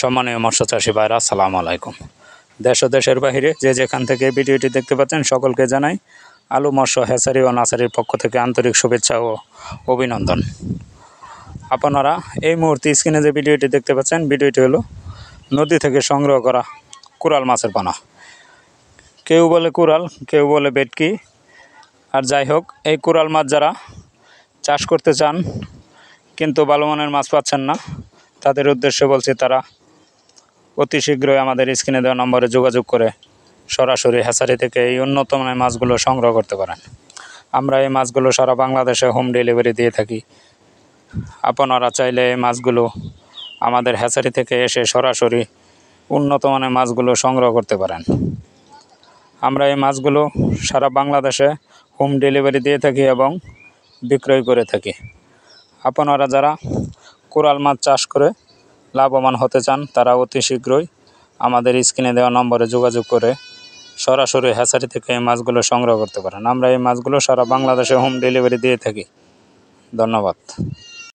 সম্মানীয় মৎস্য চাষী ভাইরা, আসসালামু আলাইকুম। দেশ ও দেশের বাহিরে যে যেখান থেকে ভিডিওটি দেখতে পাচ্ছেন সকলকে জানাই আলু মৎস্য হ্যাচারি ও নার্সারির পক্ষ থেকে আন্তরিক শুভেচ্ছা ও অভিনন্দন। আপনারা এই মুহূর্তে স্ক্রিনে যে ভিডিওটি দেখতে পাচ্ছেন, ভিডিওটি হলো নদী থেকে সংগ্রহ করা কোরাল মাছের পোনা। কেউ বলে কোরাল, কেউ বলে ভেটকি। আর যাই হোক, এই কোরাল মাছ যারা চাষ করতে চান কিন্তু ভালো মানের মাছ পাচ্ছেন না, তাদের উদ্দেশ্যে বলছি তারা অতি শীঘ্রই আমাদের স্ক্রিনে দেওয়া নম্বরে যোগাযোগ করে সরাসরি হ্যাচারি থেকে এই উন্নত মানের মাছগুলো সংগ্রহ করতে পারেন। আমরা এই মাছগুলো সারা বাংলাদেশে হোম ডেলিভারি দিয়ে থাকি। আপনারা চাইলে এই মাছগুলো আমাদের হ্যাচারি থেকে এসে সরাসরি উন্নত মানের মাছগুলো সংগ্রহ করতে পারেন। আমরা এই মাছগুলো সারা বাংলাদেশে হোম ডেলিভারি দিয়ে থাকি এবং বিক্রয় করে থাকি। আপনারা যারা কোরাল মাছ চাষ করে লাভবান হতে চান, তারা অতি শীঘ্রই আমাদের স্ক্রিনে দেওয়া নম্বরে যোগাযোগ করে সরাসরি হ্যাচারি থেকে এই মাছগুলো সংগ্রহ করতে পারেন। আমরা এই মাছগুলো সারা বাংলাদেশে হোম ডেলিভারি দিয়ে থাকি। ধন্যবাদ।